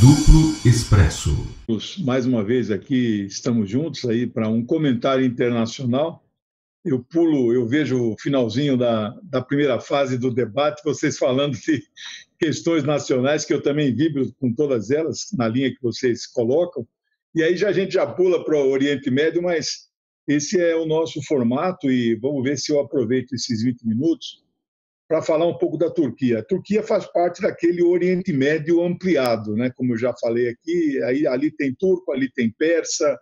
Duplo Expresso. Mais uma vez aqui estamos juntos aí para um comentário internacional. Eu vejo o finalzinho da primeira fase do debate, vocês falando de questões nacionais, que eu também vibro com todas elas, na linha que vocês colocam. E aí a gente já pula para o Oriente Médio, mas esse é o nosso formato e vamos ver se eu aproveito esses 20 minutos para falar um pouco da Turquia. A Turquia faz parte daquele Oriente Médio ampliado, né? Como eu já falei aqui, ali tem turco, ali tem persa,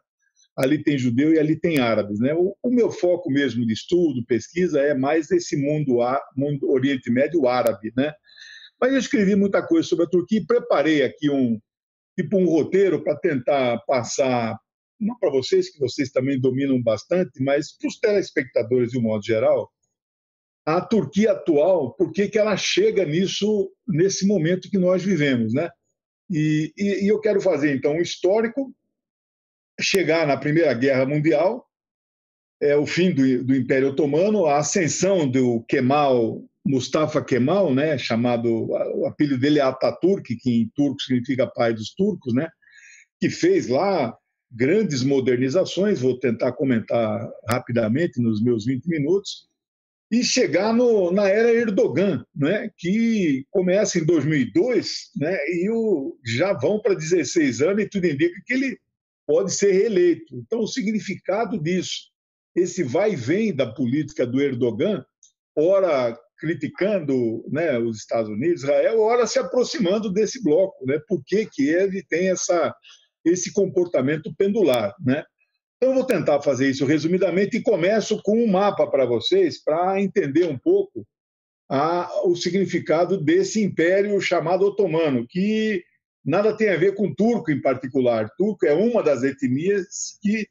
ali tem judeu e ali tem árabes, né? O meu foco mesmo de estudo, pesquisa, é mais esse mundo Oriente Médio árabe, né? Mas eu escrevi muita coisa sobre a Turquia e preparei aqui um roteiro para tentar passar, não para vocês, que vocês também dominam bastante, mas para os telespectadores de um modo geral, a Turquia atual, por que ela chega nesse momento que nós vivemos, né? E eu quero fazer, então, um histórico, chegar na Primeira Guerra Mundial, o fim do Império Otomano, a ascensão do Mustafa Kemal, né, o apelido dele é Atatürk, que em turco significa pai dos turcos, né, que fez lá grandes modernizações, vou tentar comentar rapidamente nos meus 20 minutos, e chegar na era Erdogan, né, que começa em 2002, né, já vão para 16 anos e tudo indica que ele pode ser reeleito. Então, o significado disso, esse vai e vem da política do Erdogan, ora criticando, né, os Estados Unidos, Israel, ora se aproximando desse bloco, né, por que ele tem esse comportamento pendular, né? Então, eu vou tentar fazer isso resumidamente e começo com um mapa para vocês, para entender um pouco o significado desse império chamado otomano, que nada tem a ver com turco em particular. Turco é uma das etnias que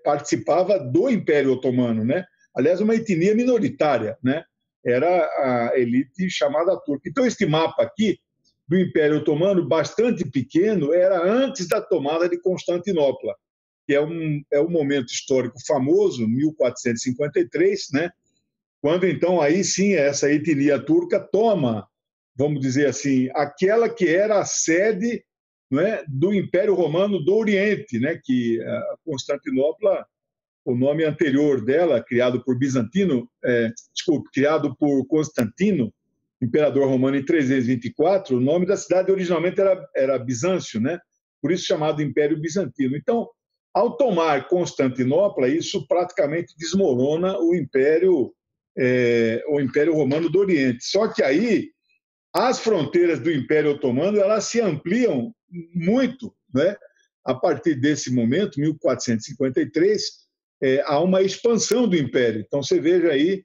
participava do Império Otomano, né? Aliás, uma etnia minoritária, né? Era a elite chamada turca. Então, este mapa aqui do Império Otomano, bastante pequeno, era antes da tomada de Constantinopla, que é um momento histórico famoso, 1453, né? Quando então aí sim essa etnia turca toma, vamos dizer assim, aquela que era a sede, não é, do Império Romano do Oriente, né? Que a Constantinopla, o nome anterior dela, criado por criado por Constantino, imperador romano em 324, o nome da cidade originalmente era Bizâncio, né? Por isso chamado Império Bizantino. Então, ao tomar Constantinopla, isso praticamente desmorona o Império Romano do Oriente. Só que aí as fronteiras do Império Otomano elas se ampliam muito, né? A partir desse momento, 1453, há uma expansão do Império. Então você veja aí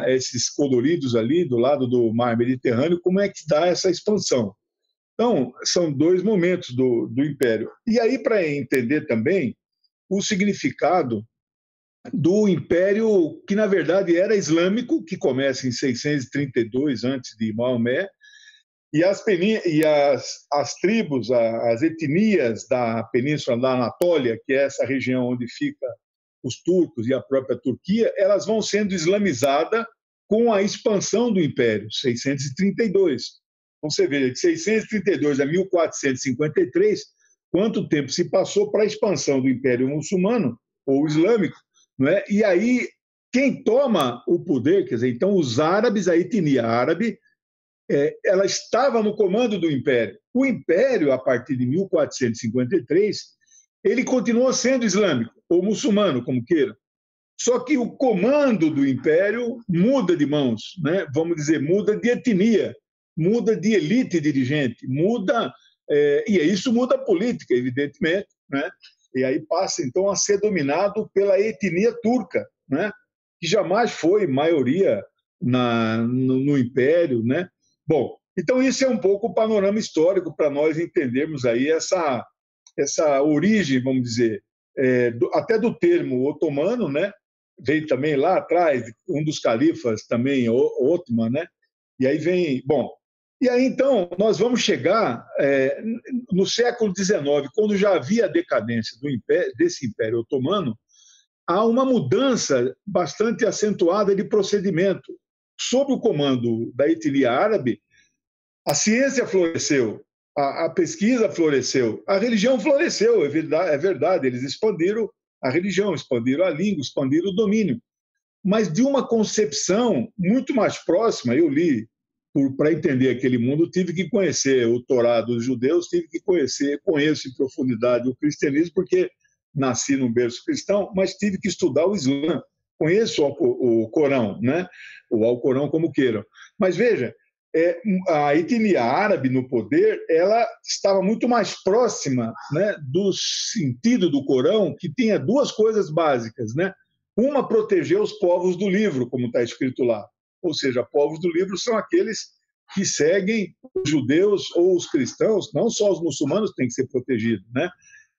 esses coloridos ali do lado do Mar Mediterrâneo, como é que dá essa expansão. Então, são dois momentos do Império. E aí, para entender também o significado do Império, que na verdade era islâmico, que começa em 632 antes de Maomé, e as tribos, as etnias da Península da Anatólia, que é essa região onde fica os turcos e a própria Turquia, elas vão sendo islamizadas com a expansão do Império, 632. Então, você vê, de 632 a 1453, quanto tempo se passou para a expansão do Império Muçulmano, ou Islâmico, não é? E aí, quem toma o poder, quer dizer, então os árabes, a etnia árabe, ela estava no comando do Império. O Império, a partir de 1453, ele continuou sendo islâmico, ou muçulmano, como queira. Só que o comando do Império muda de mãos, né? Vamos dizer, muda de etnia, muda de elite dirigente, e isso muda a política, evidentemente, né? E aí passa, então, a ser dominado pela etnia turca, né? Que jamais foi maioria no Império, né? Bom, então isso é um pouco o panorama histórico para nós entendermos aí essa origem, vamos dizer, até do termo otomano, né? Veio também lá atrás, um dos califas também, Otman, né? E aí vem, bom, e aí então nós vamos chegar no século XIX, quando já havia a decadência desse Império Otomano, há uma mudança bastante acentuada de procedimento. Sob o comando da etnia árabe, A ciência floresceu, a pesquisa floresceu, a religião floresceu, é verdade, eles expandiram a religião, expandiram a língua, expandiram o domínio, mas de uma concepção muito mais próxima. Eu li, para entender aquele mundo, tive que conhecer o Torá dos judeus, tive que conheço em profundidade o cristianismo, porque nasci num berço cristão, mas tive que estudar o Islã, conheço o Corão, né? O Alcorão, como queiram. Mas veja, a etnia árabe no poder, ela estava muito mais próxima, né, do sentido do Corão, que tinha duas coisas básicas, né? Uma, proteger os povos do livro, como está escrito lá. Ou seja, povos do livro são aqueles que seguem os judeus ou os cristãos, não só os muçulmanos têm que ser protegidos, né?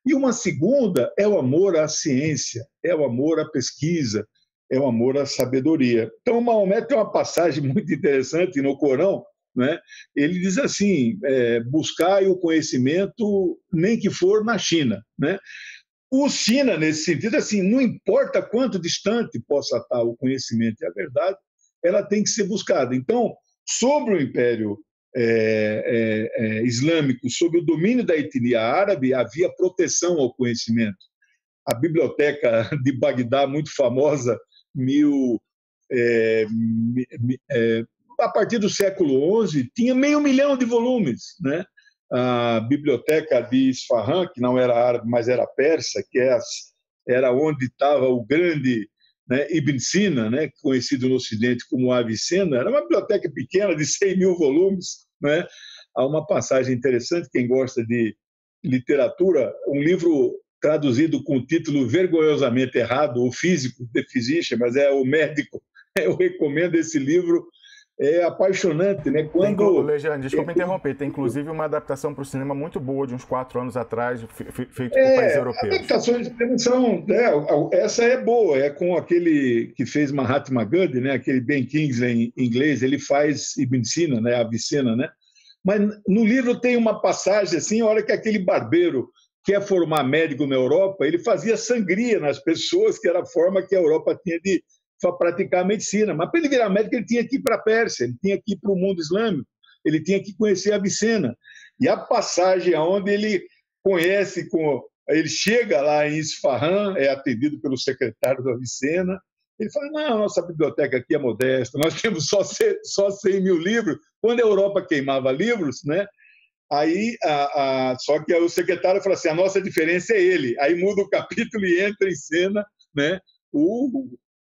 E uma segunda é o amor à ciência, é o amor à pesquisa, é o amor à sabedoria. Então, Maomé tem uma passagem muito interessante no Corão, né? Ele diz assim, buscai o conhecimento nem que for na China, né? O China, nesse sentido, assim, não importa quanto distante possa estar o conhecimento e a verdade, ela tem que ser buscada. Então, sobre o Império Islâmico, sob o domínio da etnia árabe, havia proteção ao conhecimento. A biblioteca de Bagdá, muito famosa, a partir do século XI, tinha 500 mil de volumes, né? A biblioteca de Isfahan, que não era árabe, mas era persa, que era onde estava o grande, né, Ibn Sina, né, conhecido no Ocidente como Avicena, era uma biblioteca pequena de 100 mil volumes. Né? Há uma passagem interessante, quem gosta de literatura, um livro traduzido com o título vergonhosamente errado, O Físico, The Physician, mas é o médico. Eu recomendo esse livro. É apaixonante, né? Lejane, desculpa interromper, tem inclusive uma adaptação para o cinema muito boa de uns 4 anos atrás, feito por países europeus. Adaptações de cinema são... essa é boa, é com aquele que fez Mahatma Gandhi, né? Aquele Ben Kingsley em inglês, ele faz Ibn Sina, né? Avicena, né? Mas no livro tem uma passagem assim, a hora que aquele barbeiro quer formar médico na Europa, ele fazia sangria nas pessoas, que era a forma que a Europa tinha de praticar a medicina. Mas para ele virar médico, ele tinha que ir para a Pérsia, ele tinha que ir para o mundo islâmico, ele tinha que conhecer a Avicena. E a passagem onde ele ele chega lá em Isfahan, é atendido pelo secretário da Avicena, ele fala, não, nossa biblioteca aqui é modesta, nós temos só 100 mil livros. Quando a Europa queimava livros, né? Aí, só que o secretário fala assim, a nossa diferença é ele. Aí muda o capítulo e entra em cena, né,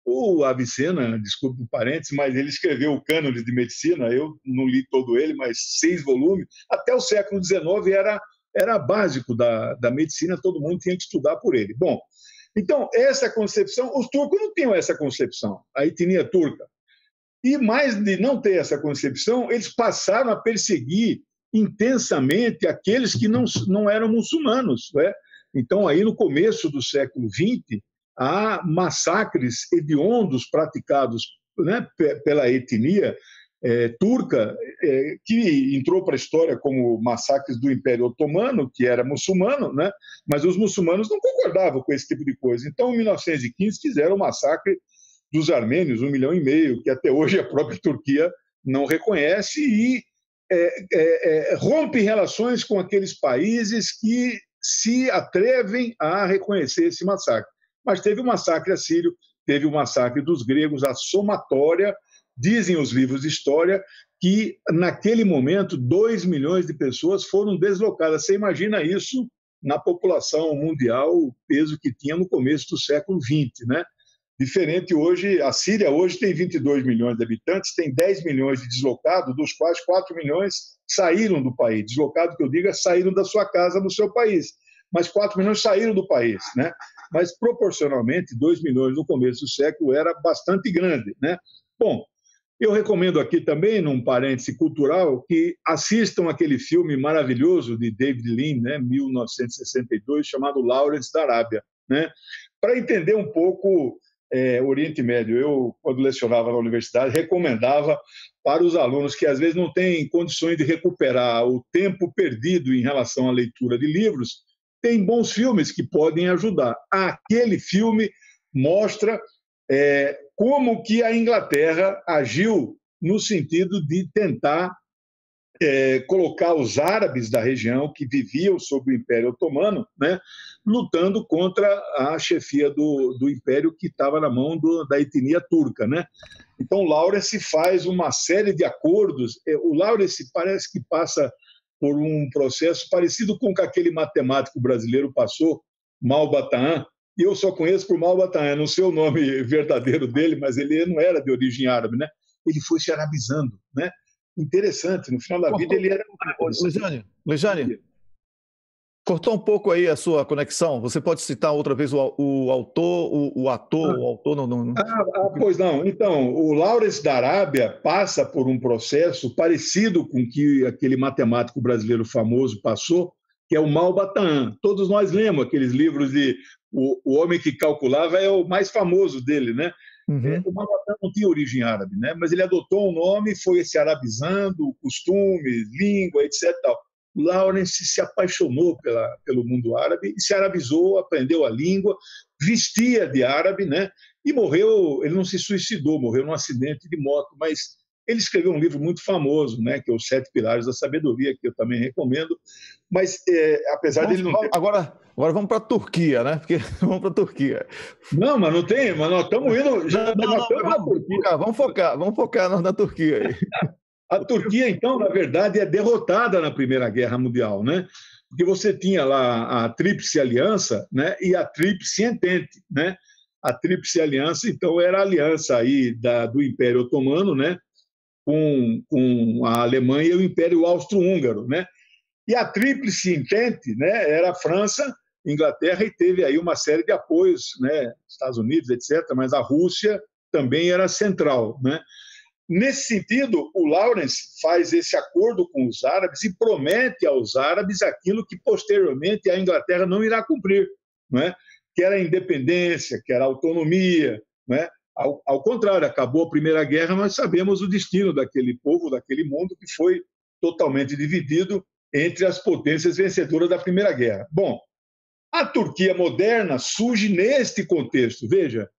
o Avicena, desculpe o parênteses, mas ele escreveu o Cânone de Medicina, eu não li todo ele, mas 6 volumes. Até o século XIX era básico da medicina, todo mundo tinha que estudar por ele. Bom, então, essa concepção, os turcos não tinham essa concepção, a etnia turca. E mais de não ter essa concepção, eles passaram a perseguir intensamente aqueles que não eram muçulmanos. Né? Então, aí no começo do século XX, há massacres hediondos praticados, né, pela etnia turca, que entrou para a história como massacres do Império Otomano, que era muçulmano, né? Mas os muçulmanos não concordavam com esse tipo de coisa. Então, em 1915, fizeram o massacre dos armênios, 1,5 milhão, que até hoje a própria Turquia não reconhece e rompe relações com aqueles países que se atrevem a reconhecer esse massacre. Mas teve o massacre assírio, teve o massacre dos gregos, a somatória, dizem os livros de história, que naquele momento 2 milhões de pessoas foram deslocadas. Você imagina isso na população mundial, o peso que tinha no começo do século XX, né? Diferente hoje, a Síria hoje tem 22 milhões de habitantes, tem 10 milhões de deslocados, dos quais 4 milhões saíram do país. Deslocado, que eu digo, saíram da sua casa no seu país. Mas 4 milhões saíram do país, né? Mas, proporcionalmente, 2 milhões no começo do século era bastante grande, né? Bom, eu recomendo aqui também, num parêntese cultural, que assistam aquele filme maravilhoso de David Lean, né, 1962, chamado Lawrence da Arábia, né? Para entender um pouco o Oriente Médio. Eu, quando lecionava na universidade, recomendava para os alunos que às vezes não têm condições de recuperar o tempo perdido em relação à leitura de livros, tem bons filmes que podem ajudar. Aquele filme mostra como que a Inglaterra agiu no sentido de tentar colocar os árabes da região que viviam sob o Império Otomano, né, lutando contra a chefia do Império que estava na mão da etnia turca, né? Então, Lawrence faz uma série de acordos. O Lawrence parece que passa por um processo parecido com o que aquele matemático brasileiro passou, Malbataan, e eu só conheço por Malbataan, não sei o nome verdadeiro dele, mas ele não era de origem árabe, né? Ele foi se arabizando, né? Interessante, no final da vida ele era... Lejane, cortou um pouco aí a sua conexão. Você pode citar outra vez o autor, o ator, o autor? Não. Pois não. Então, o Lawrence da Arábia passa por um processo parecido com que aquele matemático brasileiro famoso passou, que é o Malbataan. Todos nós lemos aqueles livros de o homem que calculava, é o mais famoso dele, né? Uhum. O Malbataan não tinha origem árabe, né? Mas ele adotou um nome, foi se arabizando, costumes, língua, etc. Lawrence se apaixonou pelo mundo árabe e se arabizou, aprendeu a língua, vestia de árabe, né? E morreu, ele não se suicidou, morreu num acidente de moto, mas ele escreveu um livro muito famoso, né, que é Os Sete Pilares da Sabedoria, que eu também recomendo, mas apesar dele não ter... Agora vamos para a Turquia, né? Porque vamos para a Turquia. Não, mas não tem, mas nós estamos indo... Vamos focar na Turquia aí. A Turquia, então, na verdade, é derrotada na Primeira Guerra Mundial, né? Porque você tinha lá a Tríplice Aliança, né? E a Tríplice Entente, né? A Tríplice Aliança, então, era a aliança aí do Império Otomano, né? Com a Alemanha e o Império Austro-Húngaro, né? E a Tríplice Entente, né? Era a França, Inglaterra, e teve aí uma série de apoios, né? Estados Unidos, etc., mas a Rússia também era central, né? Nesse sentido, o Lawrence faz esse acordo com os árabes e promete aos árabes aquilo que posteriormente a Inglaterra não irá cumprir, não é? Que era a independência, que era a autonomia, não é? Ao contrário, acabou a Primeira Guerra, nós sabemos o destino daquele povo, daquele mundo que foi totalmente dividido entre as potências vencedoras da Primeira Guerra. Bom, a Turquia moderna surge neste contexto. Veja,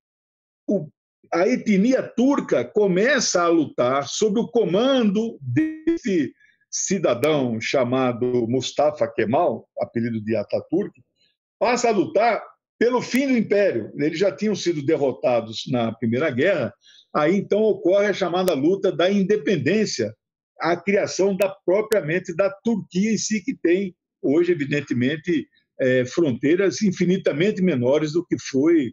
a etnia turca começa a lutar sob o comando desse cidadão chamado Mustafa Kemal, apelido de Atatürk, passa a lutar pelo fim do Império. Eles já tinham sido derrotados na Primeira Guerra, aí então ocorre a chamada luta da independência, a criação propriamente da Turquia em si, que tem hoje, evidentemente, fronteiras infinitamente menores do que foi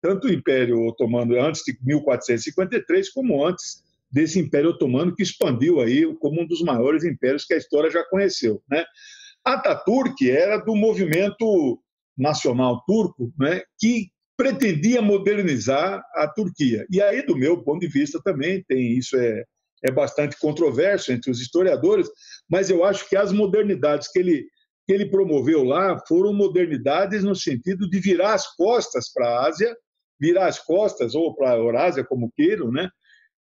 tanto o Império Otomano antes de 1453, como antes desse Império Otomano, que expandiu aí como um dos maiores impérios que a história já conheceu, né? Atatürk era do movimento nacional turco, né, que pretendia modernizar a Turquia. E aí, do meu ponto de vista, também tem isso, é bastante controverso entre os historiadores, mas eu acho que as modernidades que ele promoveu lá foram modernidades no sentido de virar as costas para a Ásia, virar as costas, ou para a Eurásia, como queiram, né?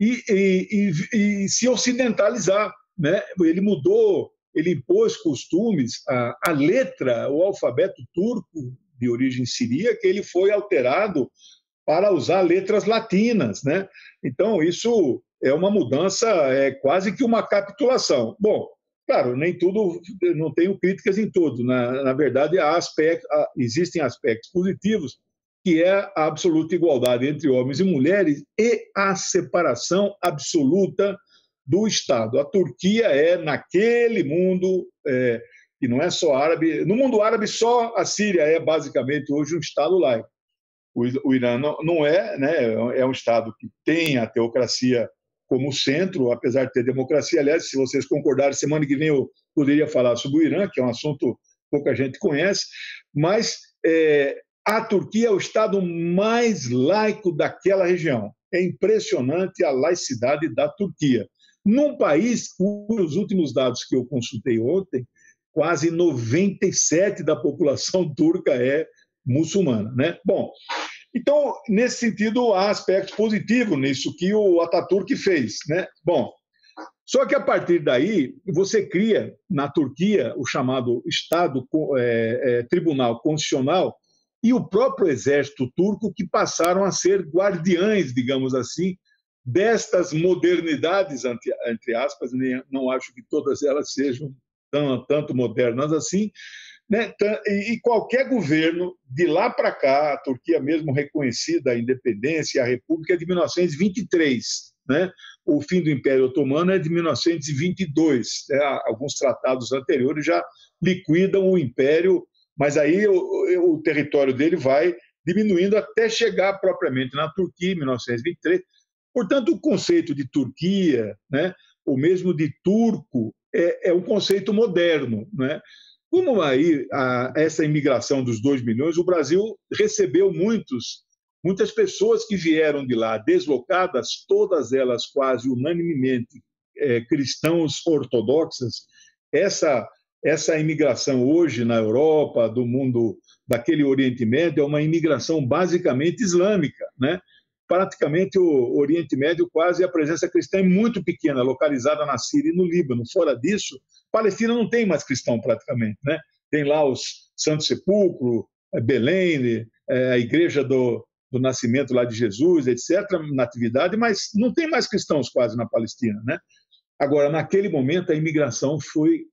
E se ocidentalizar, né? Ele mudou, ele impôs costumes, a letra, o alfabeto turco de origem siríaca, ele foi alterado para usar letras latinas, né? Então, isso é uma mudança, é quase que uma capitulação. Bom, claro, nem tudo, não tenho críticas em tudo. Na verdade, existem aspectos positivos, que é a absoluta igualdade entre homens e mulheres e a separação absoluta do Estado. A Turquia é, naquele mundo, que não é só árabe, no mundo árabe só a Síria é basicamente hoje um Estado laico. O Irã não é, né? É um Estado que tem a teocracia como centro, apesar de ter democracia. Aliás, se vocês concordarem, semana que vem eu poderia falar sobre o Irã, que é um assunto que pouca gente conhece, mas a Turquia é o Estado mais laico daquela região. É impressionante a laicidade da Turquia. Num país cujos últimos dados que eu consultei ontem, quase 97% da população turca é muçulmana, né? Bom, então, nesse sentido, há aspectos positivos nisso que o Atatürk fez, né? Bom, só que a partir daí, você cria na Turquia o chamado Estado Tribunal Constitucional e o próprio exército turco, que passaram a ser guardiães, digamos assim, destas modernidades, entre aspas, não acho que todas elas sejam tanto modernas assim, né? E qualquer governo, de lá para cá, a Turquia mesmo reconhecida a independência, a República é de 1923, né? O fim do Império Otomano é de 1922, né? Alguns tratados anteriores já liquidam o Império, mas aí o território dele vai diminuindo até chegar propriamente na Turquia, em 1923. Portanto, o conceito de Turquia, né, ou mesmo de turco, é um conceito moderno, né? Como aí essa imigração dos 2 milhões, o Brasil recebeu muitas pessoas que vieram de lá, deslocadas, todas elas quase unanimemente cristãos ortodoxas. Essa imigração hoje na Europa, do mundo daquele Oriente Médio, é uma imigração basicamente islâmica, né? Praticamente o Oriente Médio, quase a presença cristã é muito pequena, localizada na Síria e no Líbano. Fora disso, Palestina não tem mais cristão praticamente, né? Tem lá os Santo Sepulcro, Belém, a Igreja do Nascimento lá de Jesus, etc., Natividade, mas não tem mais cristãos quase na Palestina, né? Agora, naquele momento, a imigração foi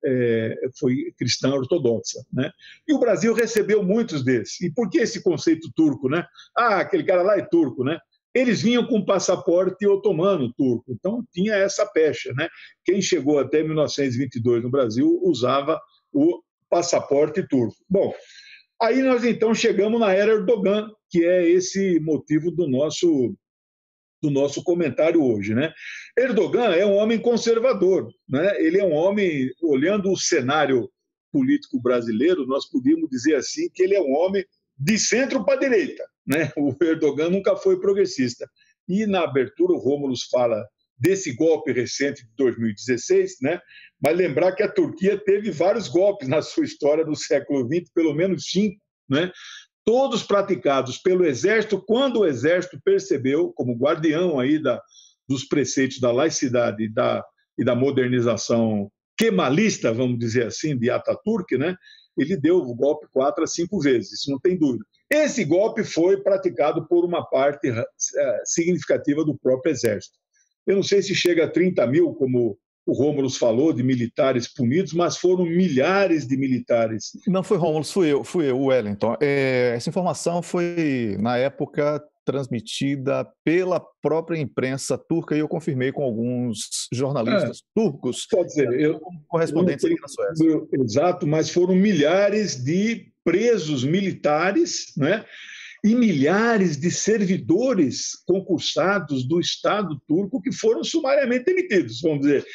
cristã ortodoxa, né? E o Brasil recebeu muitos desses. E por que esse conceito turco, né? Ah, aquele cara lá é turco, né? Eles vinham com passaporte otomano turco, então tinha essa pecha, né? Quem chegou até 1922 no Brasil usava o passaporte turco. Bom, aí nós então chegamos na era Erdogan, que é esse motivo do nosso comentário hoje, né? Erdogan é um homem conservador, né? Ele é um homem, olhando o cenário político brasileiro, nós podíamos dizer assim que ele é um homem de centro para a direita, né? O Erdogan nunca foi progressista. E na abertura o Rômulo fala desse golpe recente de 2016, né? Mas lembrar que a Turquia teve vários golpes na sua história do século XX, pelo menos 5, né? Todos praticados pelo Exército, quando o Exército percebeu, como guardião aí dos preceitos da laicidade e da modernização kemalista, vamos dizer assim, de Ataturk, né? Ele deu o golpe 4 a 5 vezes, isso não tem dúvida. Esse golpe foi praticado por uma parte significativa do próprio Exército. Eu não sei se chega a 30 mil, como o Rômulo falou, de militares punidos, mas foram milhares de militares. Não foi Rômulo, fui eu, o Wellington. Essa informação foi, na época, transmitida pela própria imprensa turca e eu confirmei com alguns jornalistas turcos. Pode dizer, correspondentes aqui na Suécia. Exato, mas foram milhares de presos militares, né? E milhares de servidores concursados do Estado turco que foram sumariamente demitidos, vamos dizer.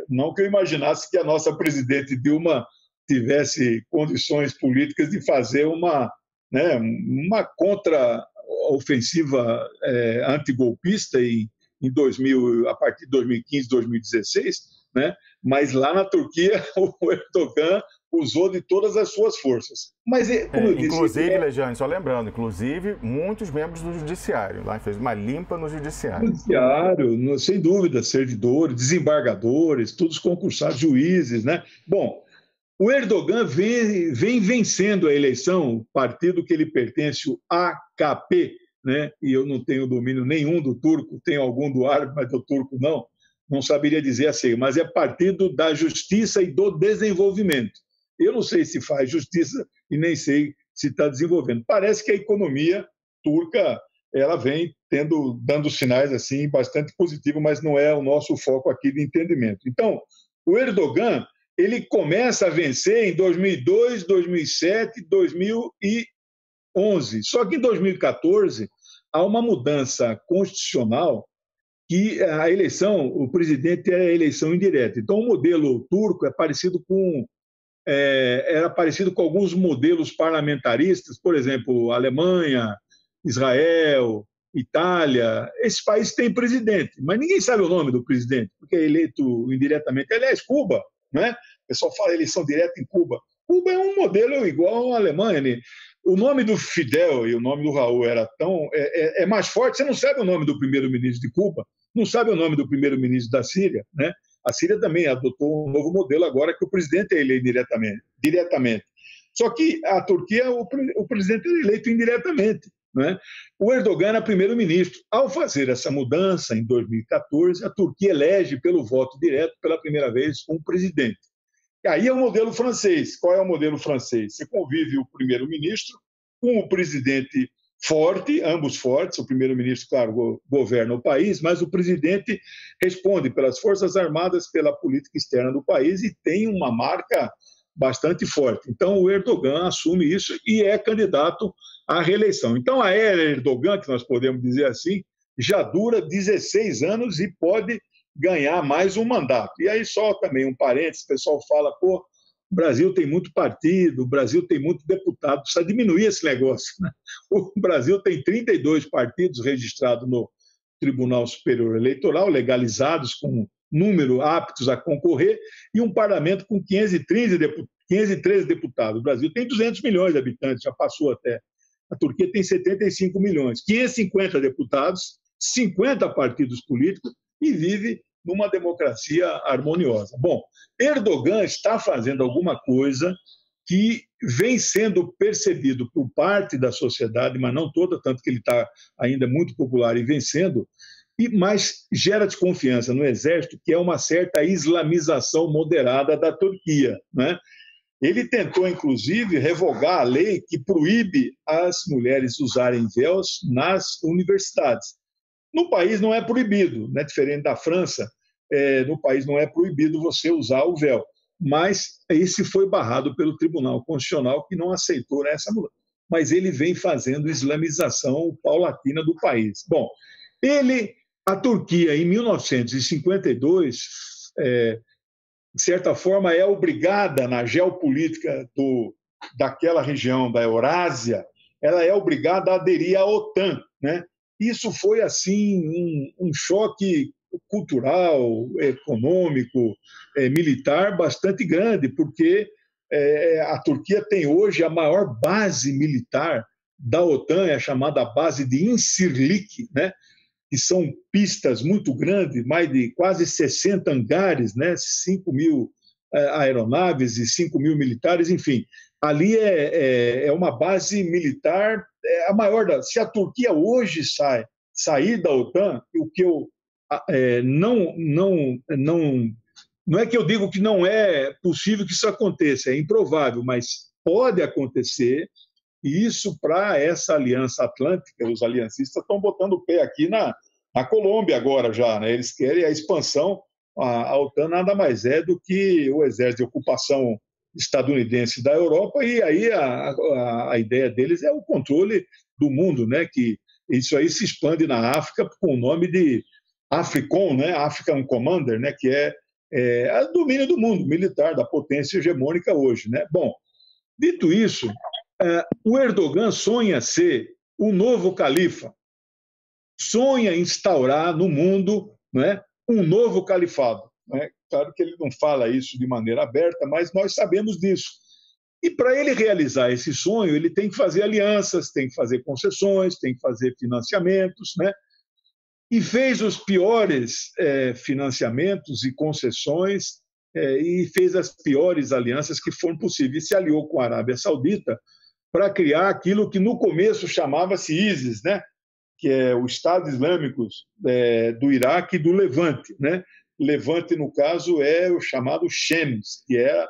Não que eu imaginasse que a nossa presidente Dilma tivesse condições políticas de fazer uma contra-ofensiva antigolpista a partir de 2015, 2016, né? Mas lá na Turquia o Erdogan usou de todas as suas forças. Mas, como eu disse... Inclusive, Lejane, só lembrando, inclusive, muitos membros do Judiciário. Lá fez uma limpa no Judiciário. Judiciário, sem dúvida, servidores, desembargadores, todos concursados, juízes, né? Bom, o Erdogan vem vencendo a eleição, o partido que ele pertence, o AKP, né? E eu não tenho domínio nenhum do turco, tenho algum do árabe, mas do turco não saberia dizer assim, mas é Partido da Justiça e do Desenvolvimento. Eu não sei se faz justiça e nem sei se está desenvolvendo. Parece que a economia turca ela vem dando sinais assim bastante positivos, mas não é o nosso foco aqui de entendimento. Então, o Erdogan ele começa a vencer em 2002, 2007, 2011. Só que em 2014 há uma mudança constitucional que a eleição, o presidente é a eleição indireta. Então, o modelo turco era parecido com alguns modelos parlamentaristas, por exemplo, Alemanha, Israel, Itália. Esses países têm presidente, mas ninguém sabe o nome do presidente, porque é eleito indiretamente. Aliás, Cuba, né? O pessoal fala eleição direta em Cuba. Cuba é um modelo igual à Alemanha, né? O nome do Fidel e o nome do Raul era tão... É mais forte, você não sabe o nome do primeiro-ministro de Cuba, não sabe o nome do primeiro-ministro da Síria, né? A Síria também adotou um novo modelo agora que o presidente é eleito diretamente. Só que a Turquia, o presidente é eleito indiretamente. né? O Erdogan era primeiro-ministro. Ao fazer essa mudança, em 2014, a Turquia elege pelo voto direto, pela primeira vez, um presidente. E aí é o modelo francês. Qual é o modelo francês? Você convive o primeiro-ministro com o presidente forte, ambos fortes. O primeiro-ministro, claro, governa o país, mas o presidente responde pelas Forças Armadas, pela política externa do país e tem uma marca bastante forte. Então, o Erdogan assume isso e é candidato à reeleição. Então, a era Erdogan, que nós podemos dizer assim, já dura 16 anos e pode ganhar mais um mandato. E aí só também um parênteses, o pessoal fala, pô, o Brasil tem muito partido, o Brasil tem muito deputado, precisa diminuir esse negócio, né? O Brasil tem 32 partidos registrados no Tribunal Superior Eleitoral, legalizados com número aptos a concorrer, e um parlamento com 513 deputados. O Brasil tem 200 milhões de habitantes, já passou até. A Turquia tem 75 milhões, 550 deputados, 50 partidos políticos e vive numa democracia harmoniosa. Bom, Erdogan está fazendo alguma coisa que vem sendo percebido por parte da sociedade, mas não toda, tanto que ele está ainda muito popular e vencendo, mas gera desconfiança no exército, que é uma certa islamização moderada da Turquia, né? Ele tentou, inclusive, revogar a lei que proíbe as mulheres usarem véus nas universidades. No país não é proibido, né? Diferente da França, no país não é proibido você usar o véu, mas esse foi barrado pelo Tribunal Constitucional, que não aceitou essa mudança. Mas ele vem fazendo islamização paulatina do país. Bom, a Turquia, em 1952, de certa forma, é obrigada na geopolítica daquela região da Eurásia, ela é obrigada a aderir à OTAN, né? Isso foi assim um choque cultural, econômico, militar bastante grande, porque a Turquia tem hoje a maior base militar da OTAN, é a chamada base de Incirlik, né? Que são pistas muito grandes, mais de quase 60 hangares, né? 5 mil aeronaves e 5 mil militares, enfim. Ali é uma base militar, a maior se a Turquia hoje sair da OTAN, o que eu não é que eu digo que não é possível que isso aconteça, é improvável, mas pode acontecer, e isso para essa aliança atlântica, os aliancistas estão botando o pé aqui na Colômbia agora já, né? Eles querem a expansão, a OTAN nada mais é do que o exército de ocupação estadunidense da Europa, e aí a ideia deles é o controle do mundo, né? Que isso aí se expande na África com o nome de AFRICOM, né? African Commander, né? Que é o domínio do mundo militar, da potência hegemônica hoje, né? Bom, dito isso, o Erdogan sonha ser o novo califa, sonha instaurar no mundo, né, um novo califado, né? Claro que ele não fala isso de maneira aberta, mas nós sabemos disso. E para ele realizar esse sonho, ele tem que fazer alianças, tem que fazer concessões, tem que fazer financiamentos, né? E fez os piores financiamentos e concessões e fez as piores alianças que foram possíveis. E se aliou com a Arábia Saudita para criar aquilo que no começo chamava-se ISIS, né? Que é o Estado Islâmico do Iraque e do Levante, né? Levante, no caso, é o chamado Shems, que é,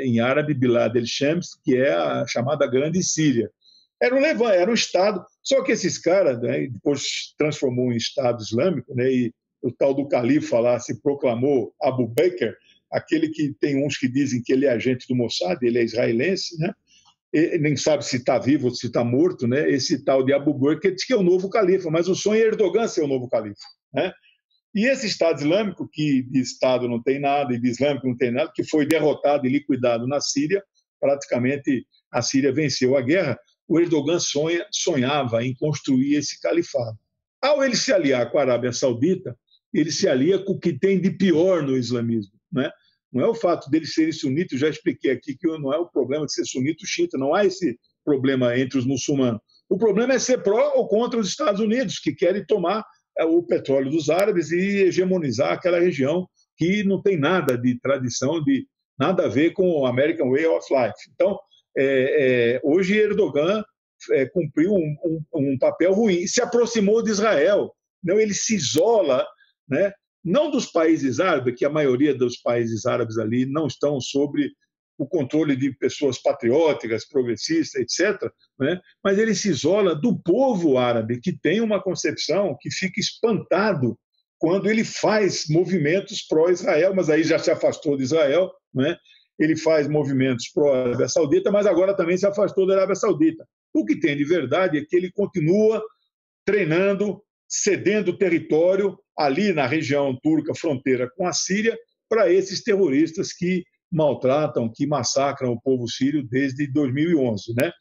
em árabe, Bilad el-Shems, que é a chamada Grande Síria. Era um Levante, era um Estado, só que esses caras, né, depois se transformou em Estado Islâmico, né, e o tal do califa lá se proclamou Abu Bakr, aquele que tem uns que dizem que ele é agente do Mossad, ele é israelense, né? Nem sabe se está vivo ou se está morto, né? Esse tal de Abu Bakr diz que é o novo califa, mas o sonho é Erdogan ser o novo califa, né? E esse Estado Islâmico, que de Estado não tem nada e de Islâmico não tem nada, que foi derrotado e liquidado na Síria, praticamente a Síria venceu a guerra, o Erdogan sonhava em construir esse califado. Ao ele se aliar com a Arábia Saudita, ele se alia com o que tem de pior no islamismo, né? Não é o fato deles serem sunitas, eu já expliquei aqui que não é o problema de ser sunita ou xiita, não há esse problema entre os muçulmanos. O problema é ser pró ou contra os Estados Unidos, que querem tomar o petróleo dos árabes e hegemonizar aquela região que não tem nada de tradição, nada a ver com o American Way of Life. Então, hoje Erdogan cumpriu um papel ruim. Se aproximou de Israel. Não, ele se isola, né? Não dos países árabes, que a maioria dos países árabes ali não estão sob o controle de pessoas patrióticas, progressistas, etc., né? Mas ele se isola do povo árabe, que tem uma concepção que fica espantado quando ele faz movimentos pró-Israel, mas aí já se afastou de Israel, né? Ele faz movimentos pró-Arábia Saudita, mas agora também se afastou da Arábia Saudita. O que tem de verdade é que ele continua treinando, cedendo território ali na região turca, fronteira com a Síria, para esses terroristas que maltratam, que massacram o povo sírio desde 2011, né?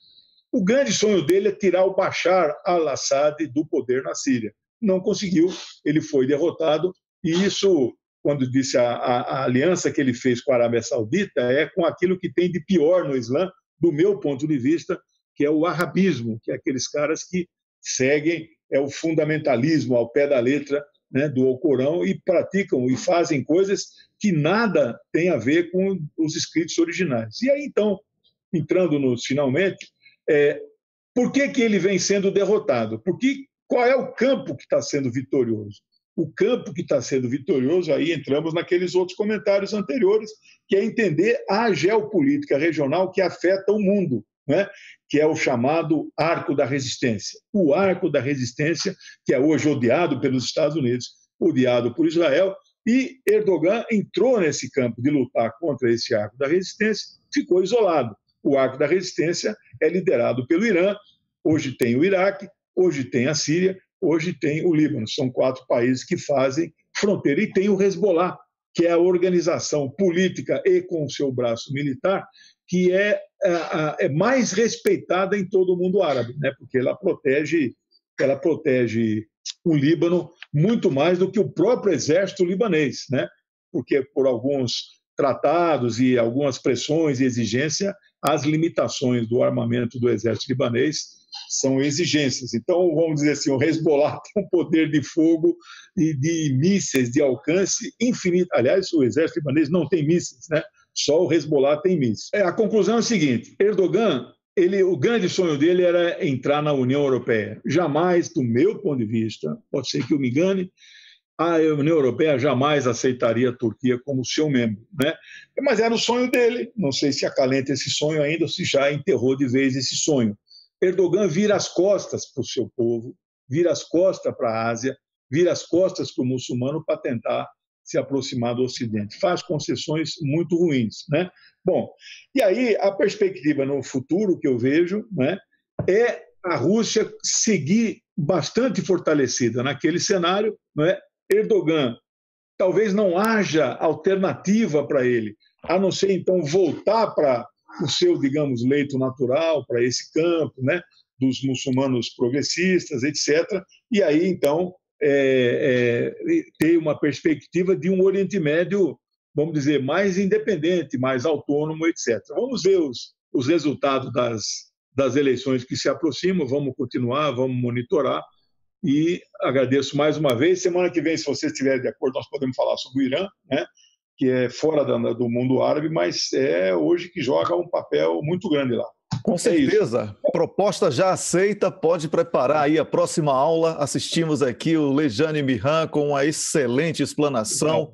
O grande sonho dele é tirar o Bashar al-Assad do poder na Síria. Não conseguiu, ele foi derrotado, e isso, quando disse a aliança que ele fez com a Arábia Saudita, é com aquilo que tem de pior no Islã, do meu ponto de vista, que é o arabismo, que é aqueles caras que seguem o fundamentalismo ao pé da letra, né, do Alcorão, e praticam e fazem coisas que nada tem a ver com os escritos originais. E aí, então, entrando nos finalmente, por que ele vem sendo derrotado? Qual é o campo que está sendo vitorioso? O campo que está sendo vitorioso, aí entramos naqueles outros comentários anteriores, que é entender a geopolítica regional que afeta o mundo, né? Que é o chamado Arco da Resistência. O Arco da Resistência, que é hoje odiado pelos Estados Unidos, odiado por Israel, e Erdogan entrou nesse campo de lutar contra esse Arco da Resistência, ficou isolado. O Arco da Resistência é liderado pelo Irã, hoje tem o Iraque, hoje tem a Síria, hoje tem o Líbano. São 4 países que fazem fronteira. E tem o Hezbollah, que é a organização política e com o seu braço militar, que é mais respeitada em todo o mundo árabe, né? Porque ela protege o Líbano muito mais do que o próprio exército libanês, né? Porque por alguns tratados e algumas pressões e exigências, as limitações do armamento do exército libanês são exigências. Então, vamos dizer assim, o Hezbollah tem um poder de fogo e de mísseis de alcance infinito. Aliás, o exército libanês não tem mísseis, né? Só o Hezbollah tem mísseis. A conclusão é a seguinte: Erdogan, o grande sonho dele era entrar na União Europeia. Jamais, do meu ponto de vista, pode ser que eu me engane, a União Europeia jamais aceitaria a Turquia como seu membro, né? Mas era o sonho dele. Não sei se acalenta esse sonho ainda ou se já enterrou de vez esse sonho. Erdogan vira as costas para o seu povo, vira as costas para a Ásia, vira as costas para o muçulmano para tentar se aproximar do Ocidente. Faz concessões muito ruins, né? Bom, e aí a perspectiva no futuro que eu vejo, né, é a Rússia seguir bastante fortalecida naquele cenário, né? Erdogan, talvez não haja alternativa para ele, a não ser, então, voltar para o seu, digamos, leito natural, para esse campo, né, dos muçulmanos progressistas, etc. E aí, então, ter uma perspectiva de um Oriente Médio, vamos dizer, mais independente, mais autônomo, etc. Vamos ver os resultados das eleições que se aproximam, vamos continuar, vamos monitorar. E agradeço mais uma vez. Semana que vem, se vocês estiverem de acordo, nós podemos falar sobre o Irã, né, que é fora do mundo árabe, mas é hoje que joga um papel muito grande lá. Com certeza. Proposta já aceita, pode preparar aí a próxima aula. Assistimos aqui o Lejane Mihran com uma excelente explanação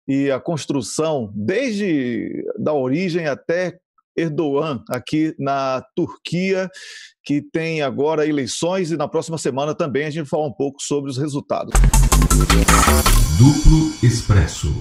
e a construção, desde da origem até Erdogan, aqui na Turquia, que tem agora eleições, e na próxima semana também a gente vai falar um pouco sobre os resultados. Duplo Expresso.